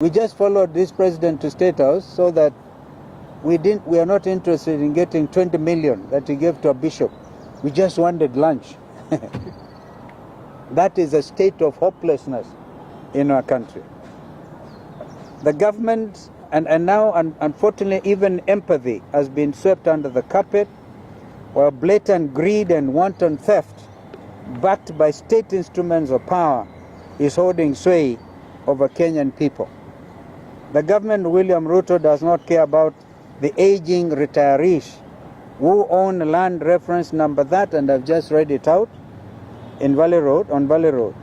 We just followed this president to State House so that we are not interested in getting 20 million that he gave to a bishop. We just wanted lunch. That is a state of hopelessness in our country. The government, and now unfortunately even empathy has been swept under the carpet, while blatant greed and wanton theft, backed by state instruments of power, is holding sway over Kenyan people. The government, William Ruto, does not care about the aging retirees who own land reference number that, and I've just read it out, on Valley Road.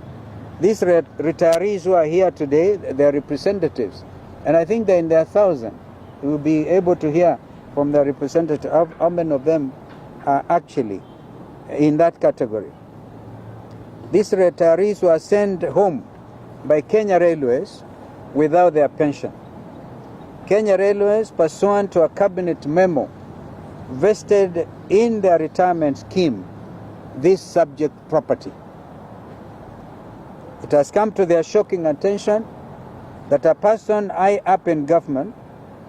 These retirees who are here today, they're representatives, and I think they're in their thousands. We will be able to hear from their representative how many of them are actually in that category. These retirees were sent home by Kenya Railways without their pension. Kenya Railways, pursuant to a cabinet memo, vested in their retirement scheme this subject property. It has come to their shocking attention that a person high up in government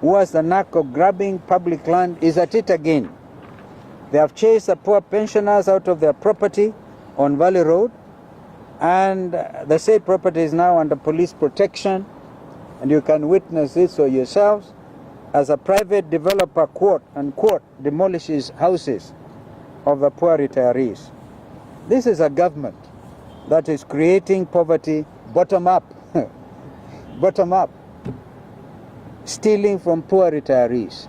who has the knack of grabbing public land is at it again. They have chased the poor pensioners out of their property on Valley Road, and the said property is now under police protection, and you can witness this for yourselves as a private developer, quote unquote, demolishes houses of the poor retirees. This is a government that is creating poverty bottom up, bottom up, stealing from poor retirees.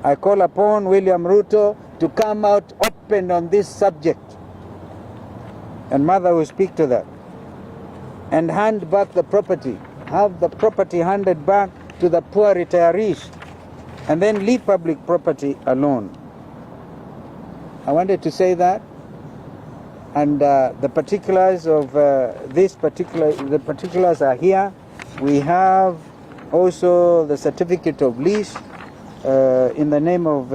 I call upon William Ruto to come out open on this subject, and Mother will speak to that, and hand back the property, have the property handed back to the poor retirees, and then leave public property alone. I wanted to say that, and the particulars of the particulars are here. We have also the certificate of lease in the name of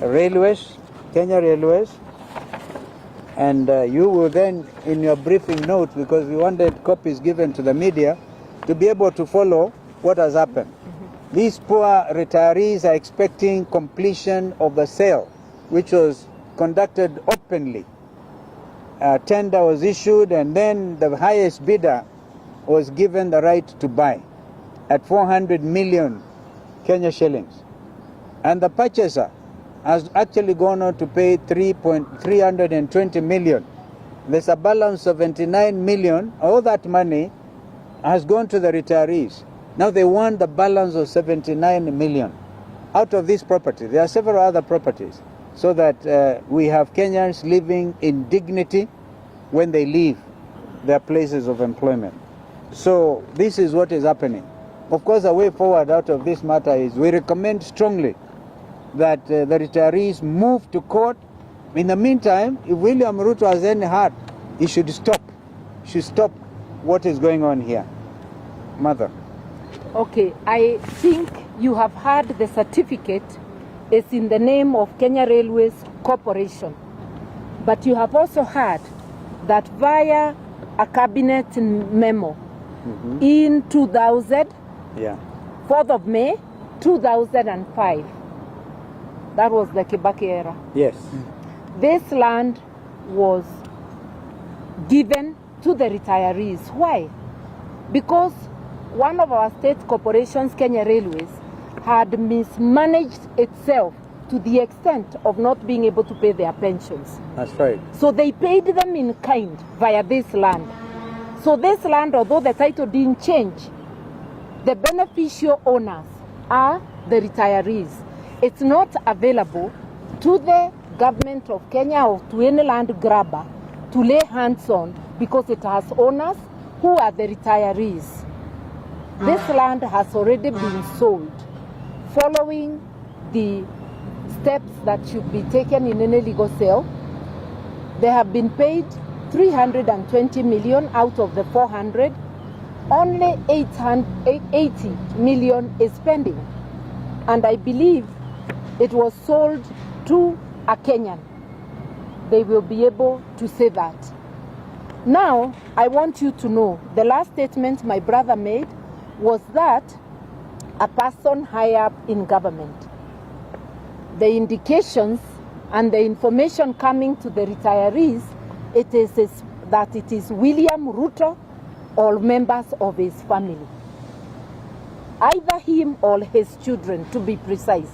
Railways, Kenya Railways, and you will then, in your briefing notes, because we wanted copies given to the media, to be able to follow what has happened. These poor retirees are expecting completion of the sale, which was conducted openly. A tender was issued, and then the highest bidder was given the right to buy at 400 million Kenya shillings. And the purchaser has actually gone on to pay 320 million. There's a balance of 79 million. All that money has gone to the retirees. Now they want the balance of 79 million out of this property. There are several other properties, so that we have Kenyans living in dignity when they leave their places of employment. So this is what is happening. Of course, the way forward out of this matter is we recommend strongly that the retirees move to court. In the meantime, if William Ruto has any heart, he should stop. What is going on here. Mother. Okay, I think you have heard the certificate is in the name of Kenya Railways Corporation. But you have also heard that via a cabinet memo in 2000, 4th of May, 2005, that was the Kibaki era. Yes. This land was given to the retirees. Why? Because one of our state corporations, Kenya Railways, had mismanaged itself to the extent of not being able to pay their pensions. That's right. So they paid them in kind via this land. So this land, although the title didn't change, the beneficial owners are the retirees. It's not available to the government of Kenya or to any land grabber to lay hands on, because it has owners who are the retirees. This land has already been sold following the steps that should be taken in any legal sale. They have been paid 320 million out of the 400. Only 80 million is pending. And I believe it was sold to a Kenyan. They will be able to say that. Now, I want you to know, the last statement my brother made was that a person high up in government. The indications and the information coming to the retirees, it is that it is William Ruto or members of his family. Either him or his children, to be precise.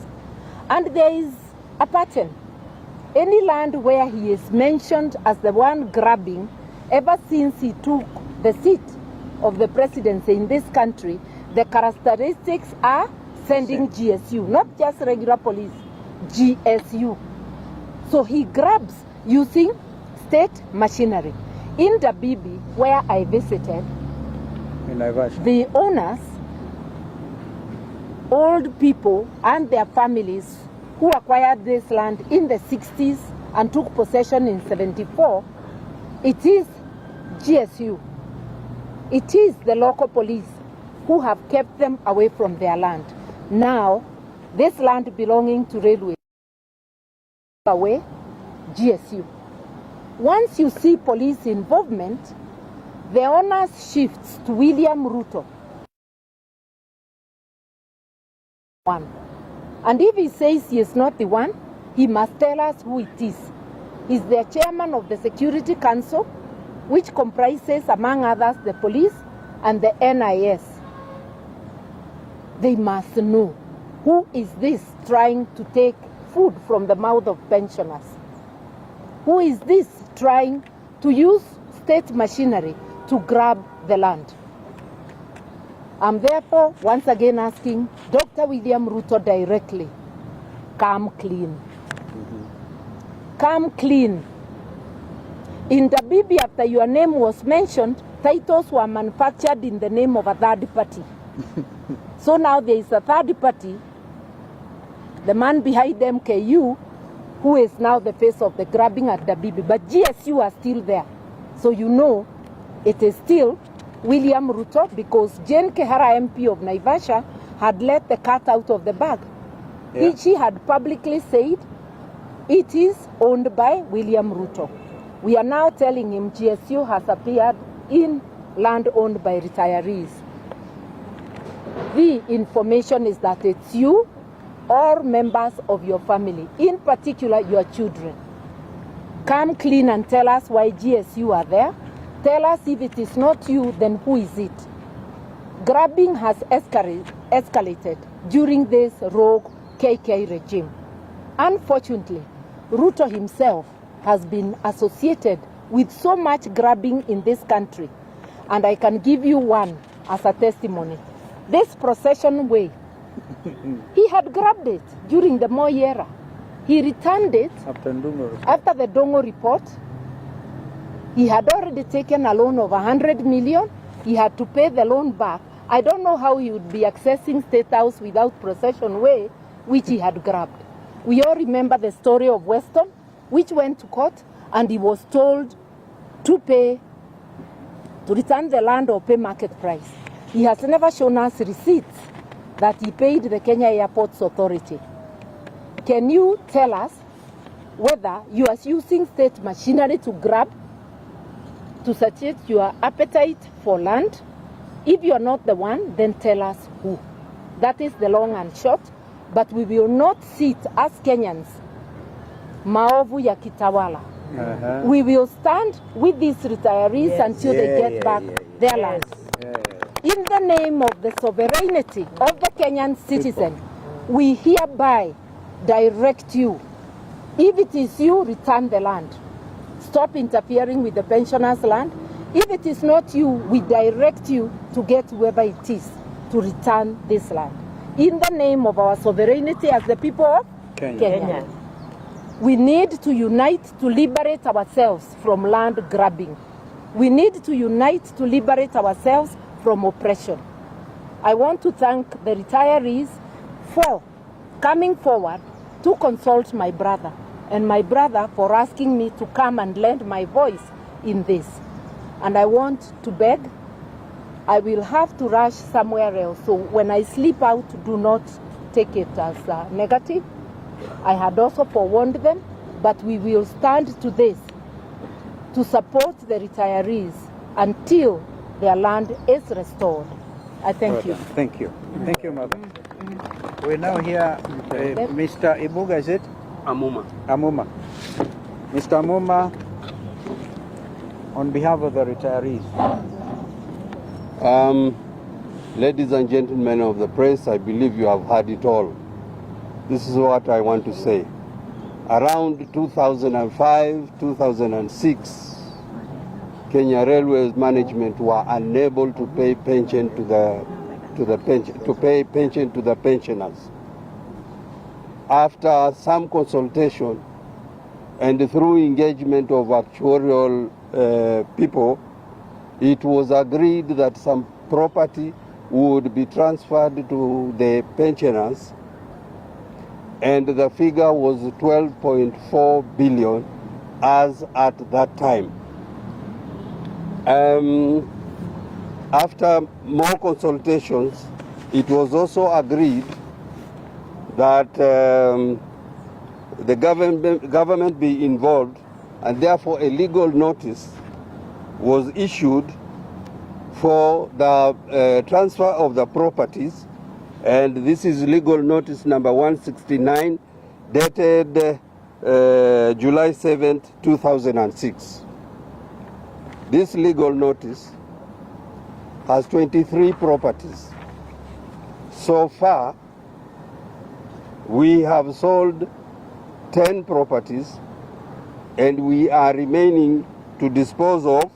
And there is a pattern. Any land where he is mentioned as the one grabbing, ever since he took the seat of the presidency in this country, the characteristics are sending GSU, not just regular police, GSU. So he grabs using state machinery. In Dabibi, where I visited, the owners, old people and their families who acquired this land in the 60s and took possession in 74, it is GSU. It is the local police who have kept them away from their land. Now, this land belonging to railway, away, GSU. Once you see police involvement, the onus shifts to William Ruto. And if he says he is not the one, he must tell us who it is. He's the chairman of the Security Council, which comprises, among others, the police and the NIS. They must know who is this trying to take food from the mouth of pensioners. Who is this trying to use state machinery to grab the land? I'm therefore once again asking Dr. William Ruto directly, come clean. Come clean. In Dabibi, after your name was mentioned, titles were manufactured in the name of a third party. So now there is a third party, the man behind MKU, who is now the face of the grabbing at Dabibi. But GSU are still there. So you know it is still William Ruto, because Jane Kehara, MP of Naivasha, had let the cat out of the bag. Yeah. She had publicly said it is owned by William Ruto. We are now telling him GSU has appeared in land owned by retirees. The information is that it's you or members of your family, in particular your children. Come clean and tell us why GSU are there. Tell us if it is not you, then who is it? Grabbing has escalated during this rogue KK regime. Unfortunately, Ruto himself has been associated with so much grabbing in this country. And I can give you one as a testimony. This procession way, he had grabbed it during the Moi era. He returned it after the Dongo report. He had already taken a loan of 100 million. He had to pay the loan back. I don't know how he would be accessing State House without procession way, which he had grabbed. We all remember the story of Weston, which went to court, and he was told to return the land or pay market price. He has never shown us receipts that he paid the Kenya Airports Authority. Can you tell us whether you are using state machinery to grab, to satiate your appetite for land? If you are not the one, then tell us who. That is the long and short. But we will not sit as Kenyans, maovu ya kitawala. We will stand with these retirees until they get back their land. In the name of the sovereignty of the Kenyan citizen, we hereby direct you. If it is you, return the land. Stop interfering with the pensioners' land. If it is not you, we direct you to get whoever it is to return this land. In the name of our sovereignty as the people of Kenya. We need to unite to liberate ourselves from land grabbing. We need to unite to liberate ourselves from oppression. I want to thank the retirees for coming forward to consult my brother, and my brother for asking me to come and lend my voice in this. And I want to beg, I will have to rush somewhere else. So when I slip out, do not take it as negative. I had also forewarned them, but we will stand to this to support the retirees until their land is restored. I thank you. Thank you. Thank you, Mother. We now hear Mr. Ibuga, is it? Amuma. Amuma. Mr. Amuma, on behalf of the retirees. Ladies and gentlemen of the press, I believe you have heard it all. This is what I want to say. Around 2005, 2006, Kenya Railways management were unable to pay pension to the pensioners. After some consultation and through engagement of actuarial people, it was agreed that some property would be transferred to the pensioners, and the figure was 12.4 billion as at that time. After more consultations, it was also agreed that the government be involved, and therefore a legal notice was issued for the transfer of the properties, and this is legal notice number 169 dated July 7th, 2006. This legal notice has 23 properties. So far, we have sold 10 properties, and we are remaining to dispose of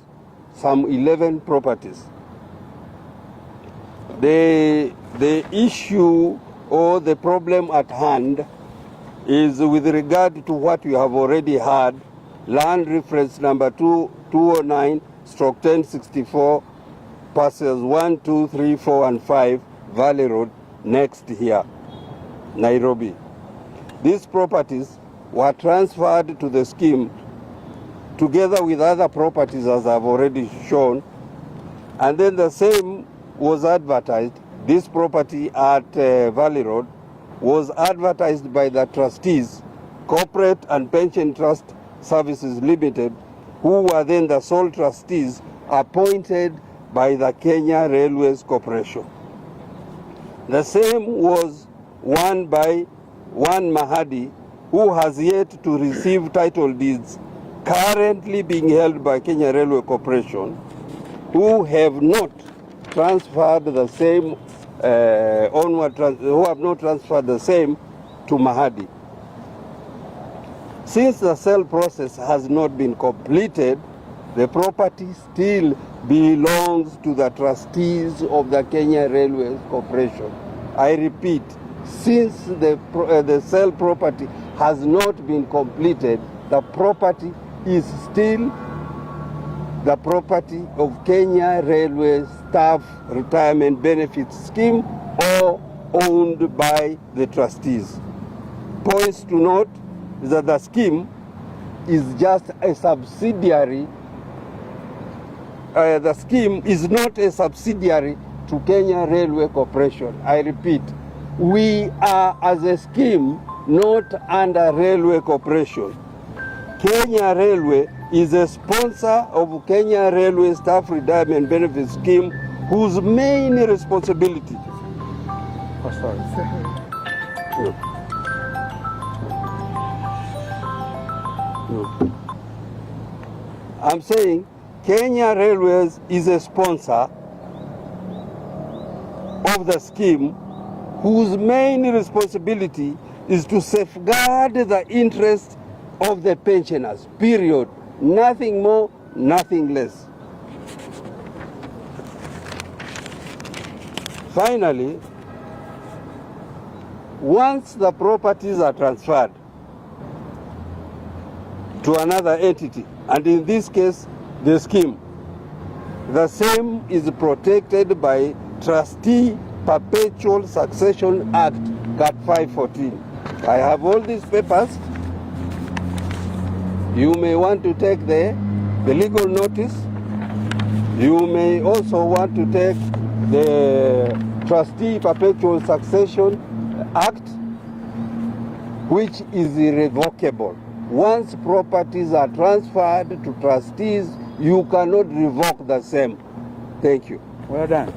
some 11 properties. The issue or the problem at hand is with regard to what you have already heard, land reference number 209/1064, parcels 1, 2, 3, 4, and 5, Valley Road, next here, Nairobi. These properties were transferred to the scheme together with other properties, as I've already shown, and then the same was advertised. This property at Valley Road was advertised by the trustees, Corporate and Pension Trust Services Limited, who were then the sole trustees appointed by the Kenya Railways Corporation. The same was won by one Mahadi, who has yet to receive title deeds, currently being held by Kenya Railway Corporation, who have not transferred the same who have not transferred the same to Mahadi. Since the sale process has not been completed, the property still belongs to the trustees of the Kenya Railways Corporation. I repeat, since the sale property has not been completed, the property is still the property of Kenya Railway Staff Retirement Benefits Scheme or owned by the trustees. Points to note is that the scheme is just a subsidiary. The scheme is not a subsidiary to Kenya Railway Corporation. I repeat, we are as a scheme not under Railway Corporation. Kenya Railway is a sponsor of Kenya Railway Staff Retirement Benefit Scheme, whose main responsibility. Oh, sorry. No. I'm saying Kenya Railways is a sponsor of the scheme, whose main responsibility is to safeguard the interests of the pensioners, period. Nothing more, nothing less. Finally, once the properties are transferred to another entity, and in this case, the scheme, the same is protected by Trustee Perpetual Succession Act, Cat 514. I have all these papers. You may want to take the legal notice. You may also want to take the Trustee Perpetual Succession Act, which is irrevocable. Once properties are transferred to trustees, you cannot revoke the same. Thank you. Well done.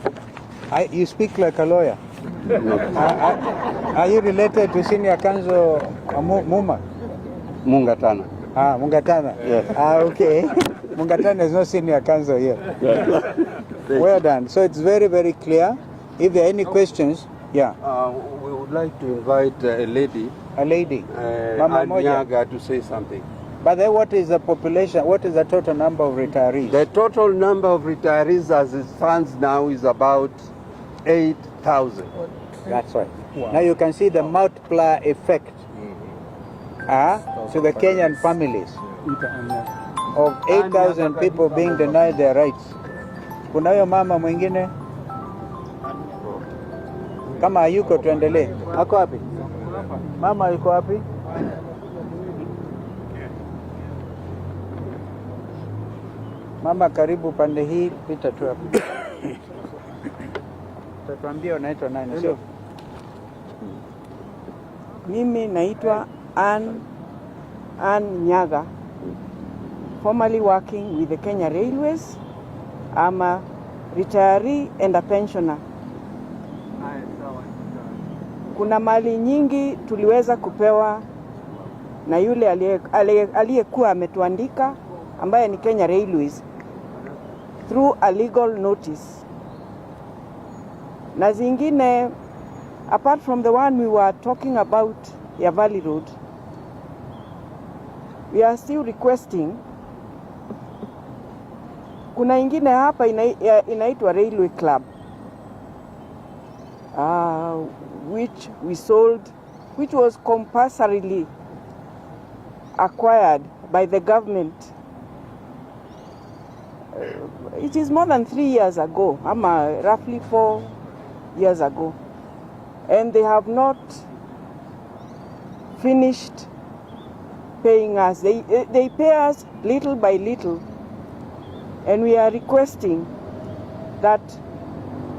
You speak like a lawyer. Are you related to Senior Kanzo Muma? Mungatana. Mungatana. Yes. Okay. Mungatana is not Senior Kanzo here. Well done. So it's very, very clear. If there are any questions, yeah. We would like to invite a lady. A lady. Mama Nyaga, to say something. But then what is the population? What is the total number of retirees? The total number of retirees as it stands now is about 8,000. That's right. Wow. Now you can see the multiplier effect to the Kenyan families of 8,000 people being denied their rights. Kunayo mama mwingine kama hayuko tuendelee. Ako wapi? Mama yuko wapi? Mama karibu pande hii, pita tu hapo. Tatuambia unaitwa nani? Sio? Mimi naitwa Ann Nyaga, formerly working with the Kenya Railways. I'm a retiree and a pensioner. Kuna mali nyingi tuliweza kupewa na yule aliyekuwa ametuandika ambaye ni Kenya Railways through a legal notice. Na zingine apart from the one we were talking about ya Valley Road, we are still requesting. Kuna ingine hapa inaitwa Railway Club, which we sold, which was compulsorily acquired by the government. It is more than 3 years ago, roughly 4 years ago, and they have not finished paying us. They pay us little by little, and we are requesting that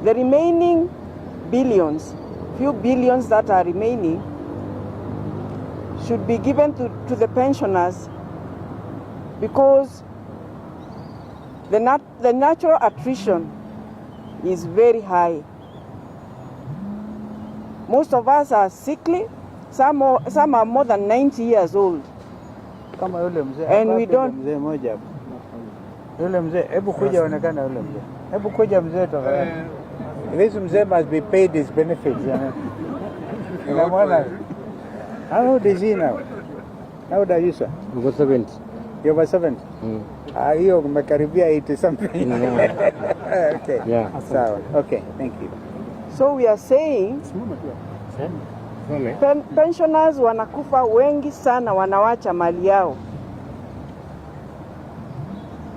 the remaining few billions that are remaining should be given to the pensioners, because the natural attrition is very high. Most of us are sickly. Some are more than 90 years old. Kama yule mzee. And we don't. Mzee moja hapo. Yule mzee, hebu kuja onekana yule mzee. Hebu kuja mzee tafadhali. This mzee must be paid his benefits. How old is he now? How old are you, sir? Over 70. You're over 70? Hiyo umekaribia 80 something. Okay. Yeah. Sawa. Okay, thank you. So we are saying pensioners wanakufa wengi sana, wanawacha mali yao.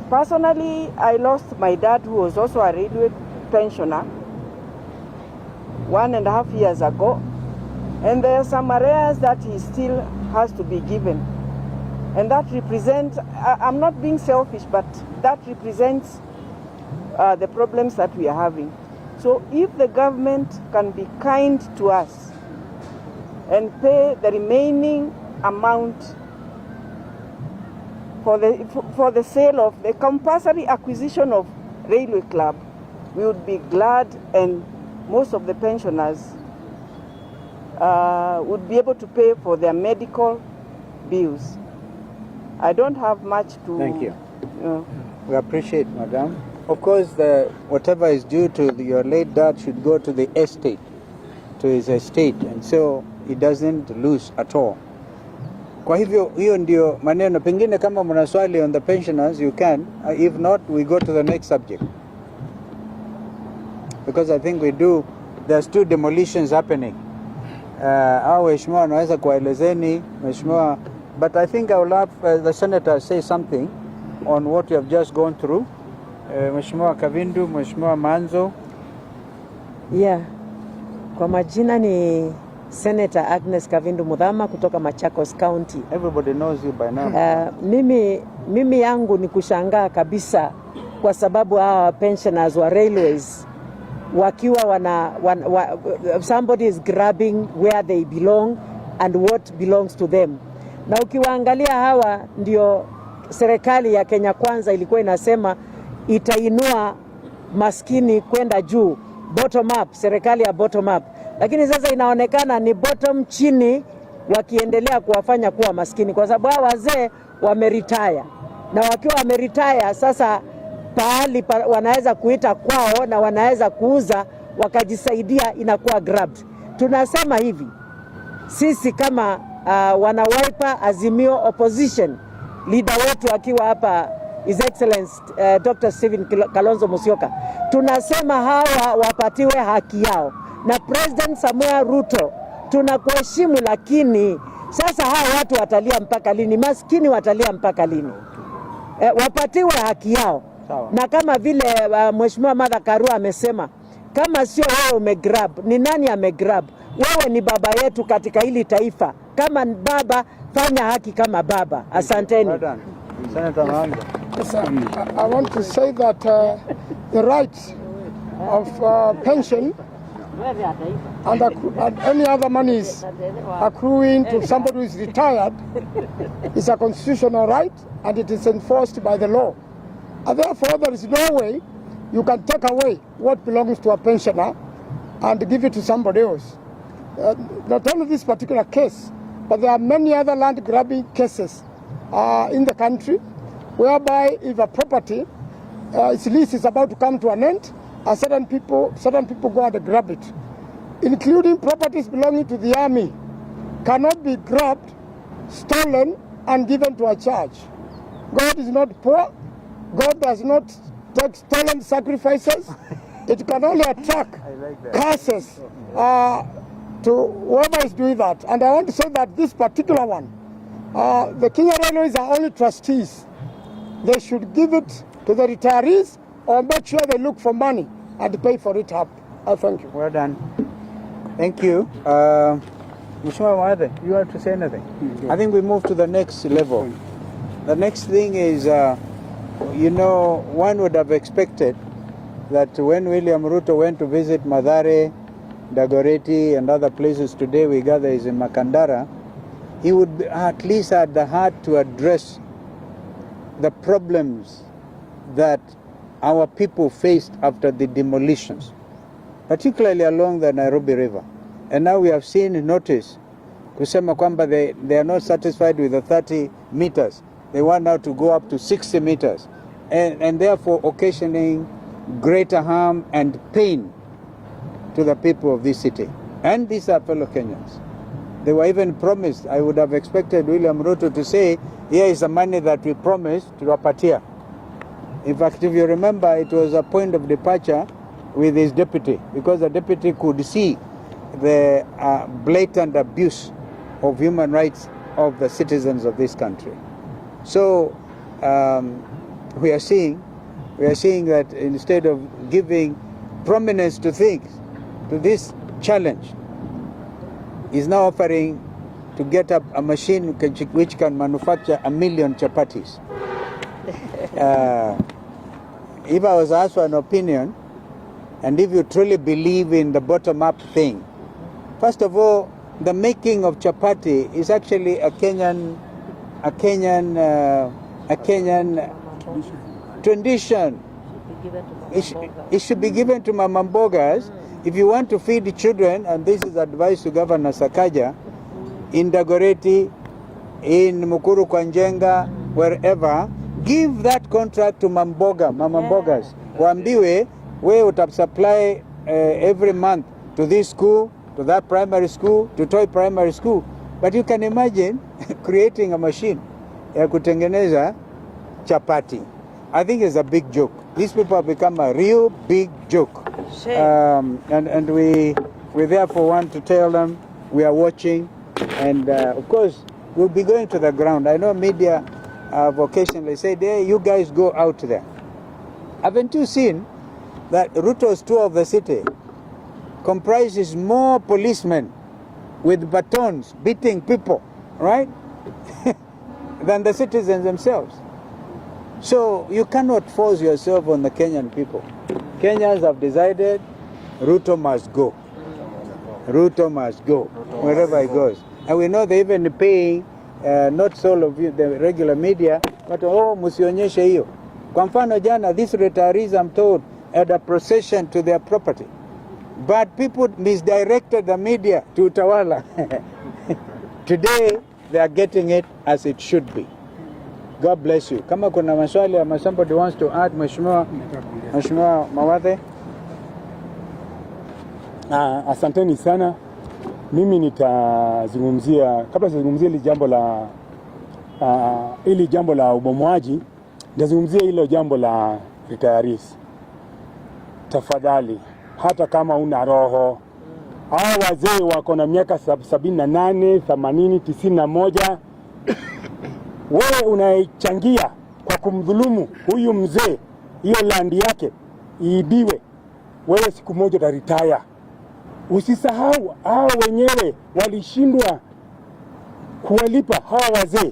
Personally, I lost my dad, who was also a railway pensioner, 1.5 years ago, and there are some arrears that he still has to be given, and that represents, I'm not being selfish, but that represents the problems that we are having. So if the government can be kind to us and pay the remaining amount for the sale of the compulsory acquisition of Railway Club, we would be glad, and most of the pensioners would be able to pay for their medical bills. I don't have much to... Thank you. We appreciate, Madam. Of course, whatever is due to your late dad should go to the estate, to his estate, and so he doesn't lose at all. Kwa hivyo, hiyo ndio maneno. Pengine kama mna swali on the pensioners, you can. If not, we go to the next subject. Because I think there's 2 demolitions happening. Au Mheshimiwa anaweza kuelezeni, Mheshimiwa, but I think I will have the senator say something on what you have just gone through. Mheshimiwa Kavindu, Mheshimiwa Manzo. Yeah. Kwa majina ni Senator Agnes Kavindu Mudhama kutoka Machakos County. Everybody knows you by now. Mimi yangu ni kushangaa kabisa kwa sababu hawa pensioners wa railways wakiwa somebody is grabbing where they belong and what belongs to them. Na ukiwaangalia hawa ndio serikali ya Kenya Kwanza ilikuwa inasema itainua maskini kwenda juu, bottom up, serikali ya bottom up, lakini sasa inaonekana ni bottom chini, wakiendelea kuwafanya kuwa maskini, kwa sababu hao wazee wameretire, na wakiwa wameretire sasa pahali wanaweza kuita kwao na wanaweza kuuza wakajisaidia, inakuwa grabbed. Tunasema hivi sisi kama wana Wiper Azimio opposition, leader wetu akiwa hapa His Excellency Dr. Stephen Kalonzo Musyoka, tunasema hawa wapatiwe haki yao, na President Samuel Ruto tunakuheshimu, lakini sasa hawa watu watalia mpaka lini? Maskini watalia mpaka lini? Wapatiwe haki yao. Na kama vile Mheshimiwa Martha Karua amesema, kama sio wewe umegrab, ni nani amegrab? Wewe ni baba yetu katika hili taifa. Kama baba, fanya haki kama baba. Asanteni. Senator, yes, I want to say that the right of pension and any other monies accruing to somebody who is retired is a constitutional right, and it is enforced by the law. And therefore, there is no way you can take away what belongs to a pensioner and give it to somebody else. Not only this particular case, but there are many other land grabbing cases in the country, whereby if a property, its lease is about to come to an end, and certain people go and grab it, including properties belonging to the army, cannot be grabbed, stolen, and given to a church. God is not poor. God does not take stolen sacrifices. It can only attract curses to whoever is doing that. And I want to say that this particular one, the Kenya Railways are only trustees. They should give it to the retirees, or make sure they look for money and pay for it up. I thank you. well done. Thank you. Mheshimiwa Mwadhe, you want to say anything? I think we move to the next level. The next thing is, you know, one would have expected that when William Ruto went to visit Mathare, Dagoretti and other places today we gather is in Makandara, he would at least had the heart to address the problems that our people faced after the demolitions, particularly along the Nairobi River. And now we have seen notice kusema kwamba they are not satisfied with the 30 meters. They want now to go up to 60 meters and therefore occasioning greater harm and pain to the people of this city. And these are fellow Kenyans. They were even promised, I would have expected William Ruto to say, here is the money that we promised to Wapatia. In fact, if you remember, it was a point of departure with his deputy, because the deputy could see the blatant abuse of human rights of the citizens of this country. So we are seeing that instead of giving prominence to things, to this challenge, is now offering to get up a machine which can manufacture 1 million chapatis. If I was asked for an opinion, and if you truly believe in the bottom-up thing, first of all, the making of chapati is actually a Kenyan tradition. It should be given to mama mbogas. If you want to feed the children, and this is advice to Governor Sakaja, in Dagoretti, in Mukuru Kwanjenga, wherever, give that contract to mama mbogas. Waambiwe, we would supply every month to this school, to that primary school, to Toy Primary School. But you can imagine creating a machine ya kutengeneza chapati. I think it's a big joke. These people have become a real big joke. And we therefore want to tell them we are watching, and of course we'll be going to the ground. I know media have occasionally said, hey, you guys go out there. Haven't you seen that Ruto's tour of the city comprises more policemen with batons beating people, right, than the citizens themselves? So you cannot force yourself on the Kenyan people. Kenyans have decided Ruto must go. Ruto must go wherever he goes. And we know they even paying not all of you, the regular media, but musionyeshe hiyo. Kwa mfano jana, these retirees, I'm told, had a procession to their property. But people misdirected the media to utawala. Today, they are getting it as it should be. God bless you. Kama kuna maswali ama somebody wants to add, Mheshimiwa Mawathe. Asanteni sana. Mimi nitazungumzia, kabla sijazungumzia hili jambo la ubomoaji, nitazungumzia hilo jambo la retirees. Tafadhali, hata kama una roho, hao wazee wako na miaka 78, 80, 91, wewe unaichangia kwa kumdhulumu huyu mzee, hiyo landi yake iibiwe, wewe siku moja utaretire. Usisahau hao wenyewe walishindwa kuwalipa hawa wazee,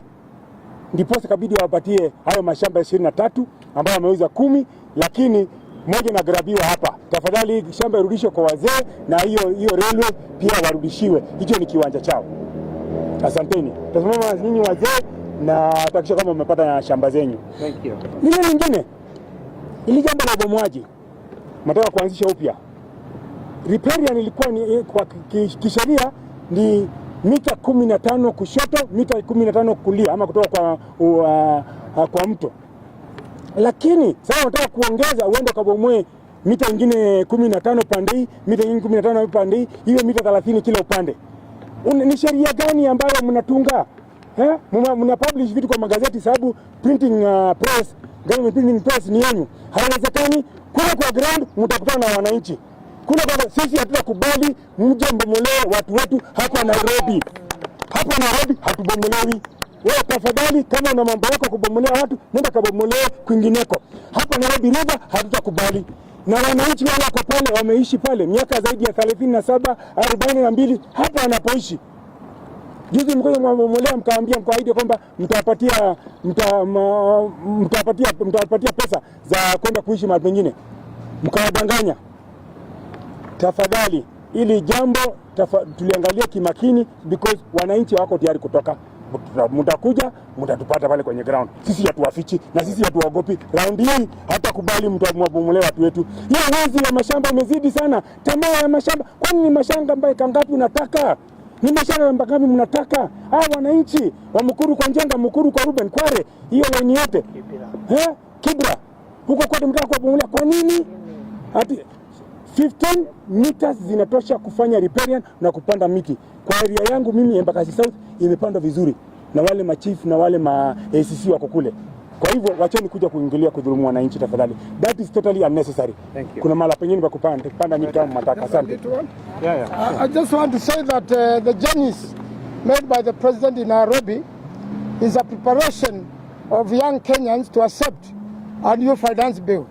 ndipo kabidi wapatie hayo mashamba 23 ambayo wameuza 10, lakini moja na grabiwa hapa. Tafadhali shamba irudishwe kwa wazee, na hiyo railway pia warudishiwe. Hicho ni kiwanja chao. Asanteni. Tazama nyinyi wazee, na takisha kama umepata shamba zenyu. Thank you. Lile lingine, ili jambo la ubomoaji nataka kuanzisha upya. Riparian ilikuwa ni kwa kisheria ni mita 15 kushoto, mita 15 kulia, ama kutoka kwa mto. Lakini sasa nataka kuongeza, uende kabomoe mita nyingine 15 pande hii, mita nyingine 15 pande hii, hiyo mita 30 kila upande. Ni sheria gani ambayo mnatunga? Mna publish vitu kwa magazeti sababu printing press, government printing press ni yenu. Haiwezekani. Kule kwa ground mtakutana na wananchi. Kule kwa sisi hatutakubali mje mbomolee watu wetu hapa Nairobi. Hapa Nairobi hatubomolewi. Wewe tafadhali, kama una mambo yako kubomolea watu, nenda kabomolee kwingineko. Hapa Nairobi River hatutakubali. Na wananchi wale wako pale wameishi pale miaka zaidi ya 37, 42 hapa wanapoishi. Juzi mkoja mbomolea mkaambia, mkaahidi kwamba mtawapatia pesa za kwenda kuishi mahali pengine. Mkawadanganya. Tafadhali, ili jambo tuliangalia kimakini, because wananchi wako tayari kutoka. Mtakuja, mtatupata pale kwenye ground. Sisi hatuwafichi na sisi hatuogopi. Round hii hata kubali mtu amwabomolee watu wetu. Hiyo wizi wa mashamba umezidi sana. Tamaa ya mashamba. Kwani ni mashamba ambaye kangapi unataka? Ni mashamba ambaye mnataka? Wananchi wa Mukuru kwa Njenga, Mukuru kwa Ruben, Kware, hiyo line yote. Kibra. Huko kwa mtaka kubomolewa kwa nini? Ati 15 meters zinatosha kufanya riparian na kupanda miti. Kwa area yangu mimi Embakasi South imepandwa vizuri na wale machief na wale ACC wako kule. Kwa hivyo wacheni kuja kuingilia kudhulumu wananchi tafadhali. That is totally unnecessary. Kuna mala pengine pa kupanda miti kama mataka. Asante. I just want to say that the journeys made by the president in Nairobi is a preparation of young Kenyans to accept a new finance bill,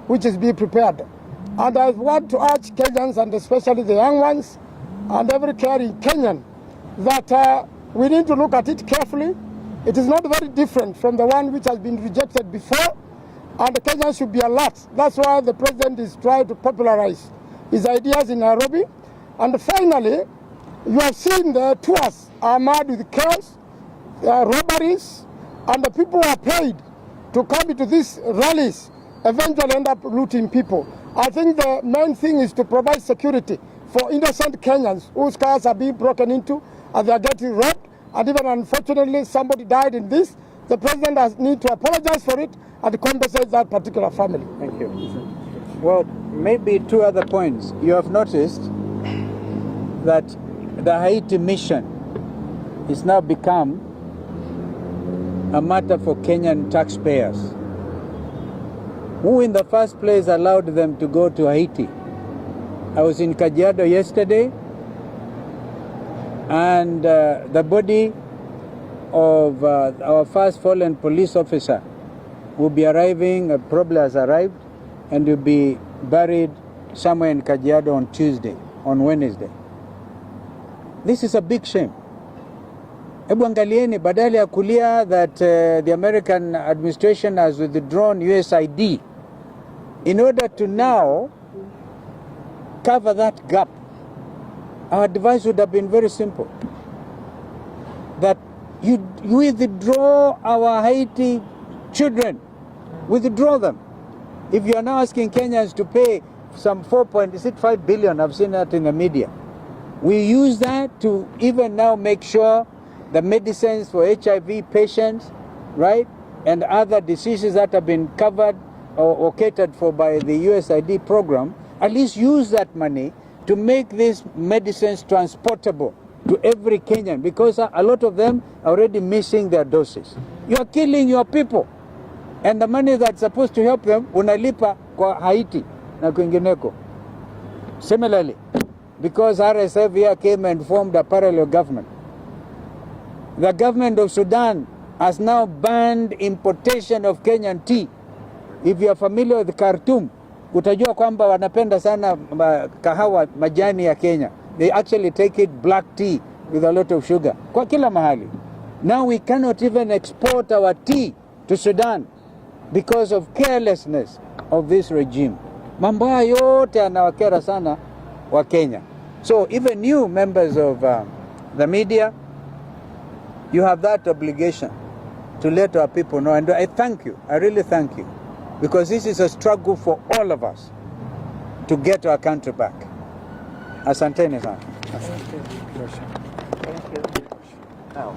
which is being prepared. And I want to urge Kenyans, and especially the young ones, and every caring Kenyan, that we need to look at it carefully. It is not very different from the one which has been rejected before, and the Kenyans should be alert. That's why the president is trying to popularize his ideas in Nairobi. And finally, you have seen the tours are mad with chaos, robberies, and the people who are paid to come into these rallies eventually end up looting people. I think the main thing is to provide security for innocent Kenyans whose cars are being broken into and they are getting robbed, and even unfortunately somebody died in this. The president has need to apologize for it and compensate that particular family. Thank you. Well, maybe 2 other points. You have noticed that the Haiti mission is now become a matter for Kenyan taxpayers. Who in the first place allowed them to go to Haiti? I was in Kajiado yesterday, and the body of our first fallen police officer will be arriving, probably has arrived, and will be buried somewhere in Kajiado on Wednesday. This is a big shame. Hebu angalieni, badala ya kulia that the American administration has withdrawn USAID in order to now cover that gap. Our advice would have been very simple. That you withdraw our Haiti children. Withdraw them. If you are now asking Kenyans to pay some 4.65 billion. I've seen that in the media. We use that to even now make sure the medicines for HIV patients, right, and other diseases that have been covered or catered for by the USAID program, at least use that money to make these medicines transportable to every Kenyan, because a lot of them are already missing their doses. You are killing your people, and the money that's supposed to help them unalipa kwa Haiti na kwingineko. Similarly, because RSF here came and formed a parallel government, the government of Sudan has now banned importation of Kenyan tea. If you are familiar with Khartoum, utajua kwamba wanapenda sana kahawa majani ya Kenya. They actually take it black tea with a lot of sugar. Kwa kila mahali. Now we cannot even export our tea to Sudan because of carelessness of this regime. Mambo haya yote yanawakera sana wa Kenya. So even you members of the media, you have that obligation to let our people know. And I thank you. I really thank you. Because this is a struggle for all of us to get our country back. Asanteni sana. Thank you. Now.